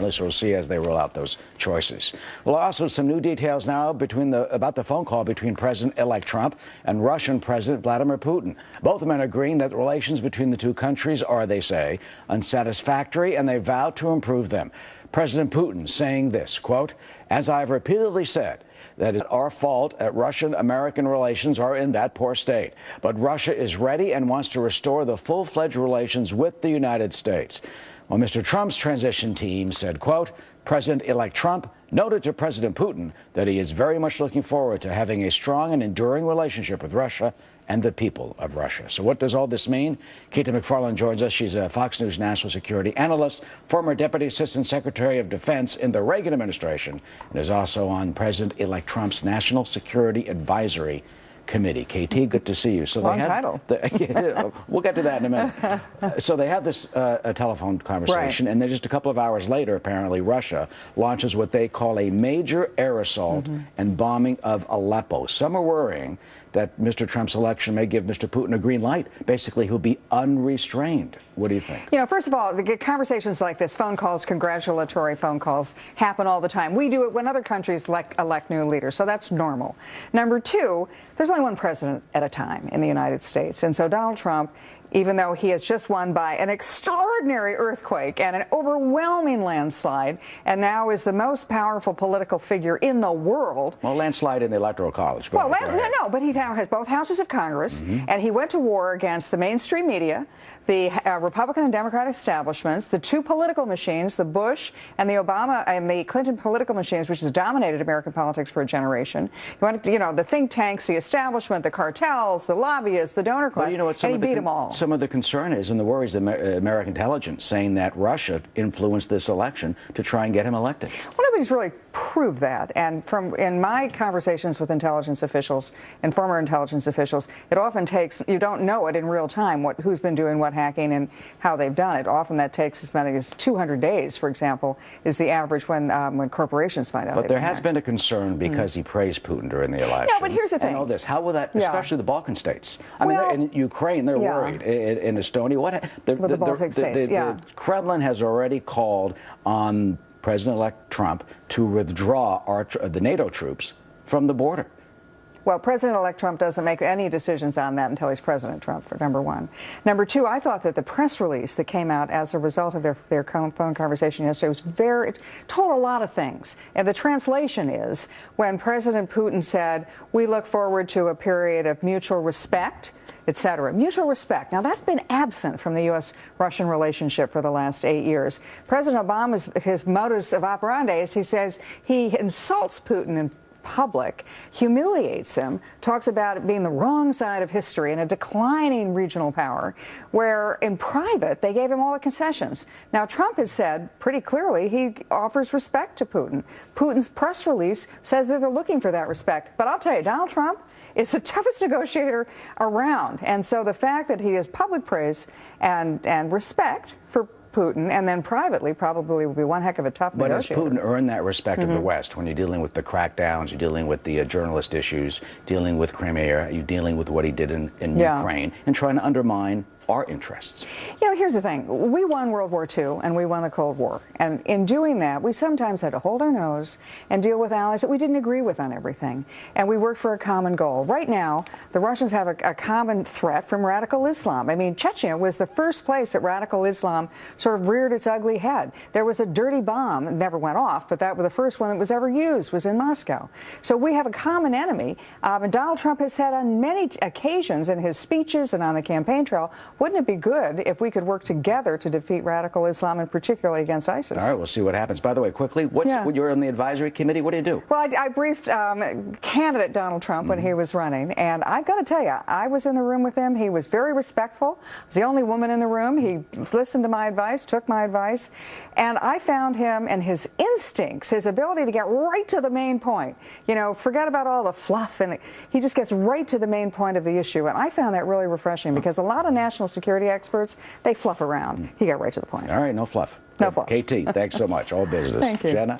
apparently, so we'll see as they roll out those choices. Well, also some new details now about the phone call between President-elect Trump and Russian President Vladimir Putin. Both men agreeing that relations between the two countries are, they say, unsatisfactory, and they vow to improve them. President Putin saying this, quote, "As I've repeatedly said, that it's our fault that Russian-American relations are in that poor state. But Russia is ready and wants to restore the full-fledged relations with the United States." Well, Mr. Trump's transition team said, quote, President-elect Trump noted to President Putin that he is very much looking forward to having a strong and enduring relationship with Russia and the people of Russia. So what does all this mean? Keita McFarland joins us. She's a Fox News national security analyst, former Deputy Assistant Secretary of Defense in the Reagan administration, and is also on President-elect Trump's National Security Advisory Committee. KT, good to see you. So long title. We'll get to that in a minute. So they have this a telephone conversation, right, and then just a couple of hours later, apparently, Russia launches what they call a major air assault and bombing of Aleppo. Some are worrying that Mr. Trump's election may give Mr. Putin a green light. Basically, he'll be unrestrained. What do you think? You know, first of all, the conversations like this, phone calls, congratulatory phone calls, happen all the time. We do it when other countries elect new leaders, so that's normal. Number two, there's only one president at a time in the United States, and so Donald Trump, even though he has just won by an extraordinary earthquake and an overwhelming landslide, and now is the most powerful political figure in the world. Well, landslide in the Electoral College. Well, no, but he now has both houses of Congress, and he went to war against the mainstream media, the Republican and Democratic establishments, the two political machines, the Bush and the Obama and the Clinton political machines, which has dominated American politics for a generation. He wanted to, the think tanks, the establishment, the cartels, the lobbyists, the donor class, and he beat them all. Some of the concern is, and the worries of American intelligence, saying that Russia influenced this election to try and get him elected. Well, nobody's really proved that. And in my conversations with intelligence officials and former intelligence officials, it often takes, you don't know it in real time, who's been doing what hacking and how they've done it. Often that takes as many as 200 days, for example, is the average when corporations find out. But there has been a concern because he praised Putin during the election. No, but here's the thing. And all this, how will that, especially the Balkan states? I mean, in Ukraine, they're worried. In Estonia, the Baltic states, the Kremlin has already called on President-elect Trump to withdraw the NATO troops from the border. Well, President-elect Trump doesn't make any decisions on that until he's President Trump, for number one. Number two, I thought that the press release that came out as a result of their phone conversation yesterday was it told a lot of things. And the translation is, when President Putin said, "We look forward to a period of mutual respect," etc. Mutual respect. Now, that's been absent from the U.S.-Russian relationship for the last 8 years. President Obama's his modus operandi is he says he insults Putin in public, humiliates him, talks about it being the wrong side of history and a declining regional power, where in private they gave him all the concessions. Now, Trump has said pretty clearly he offers respect to Putin. Putin's press release says that they're looking for that respect. But I'll tell you, Donald Trump is the toughest negotiator around. And so the fact that he has public praise and respect for Putin, and then privately probably will be one heck of a tough negotiator. But has Putin earned that respect of the West when you're dealing with the crackdowns, you're dealing with the journalist issues, dealing with Crimea, you're dealing with what he did in Ukraine, and trying to undermine our interests? Here's the thing. We won World War II and we won the Cold War. And in doing that, we sometimes had to hold our nose and deal with allies that we didn't agree with on everything. And we worked for a common goal. Right now, the Russians have a common threat from radical Islam. I mean, Chechnya was the first place that radical Islam sort of reared its ugly head. There was a dirty bomb. It never went off, but that was the first one that was ever used, was in Moscow. So we have a common enemy. And Donald Trump has said on many occasions in his speeches and on the campaign trail, wouldn't it be good if we could work together to defeat radical Islam, and particularly against ISIS? All right, we'll see what happens. By the way, quickly, you're on the advisory committee. What do you do? Well, I briefed candidate Donald Trump when he was running, and I've got to tell you, I was in the room with him. He was very respectful. I was the only woman in the room. He listened to my advice, took my advice, and I found him and his instincts, his ability to get right to the main point. Forget about all the fluff, and he just gets right to the main point of the issue, and I found that really refreshing because a lot of national security experts, they fluff around. He got right to the point. All right, no fluff. No fluff. KT, thanks so much. All business. Thank you. Jenna?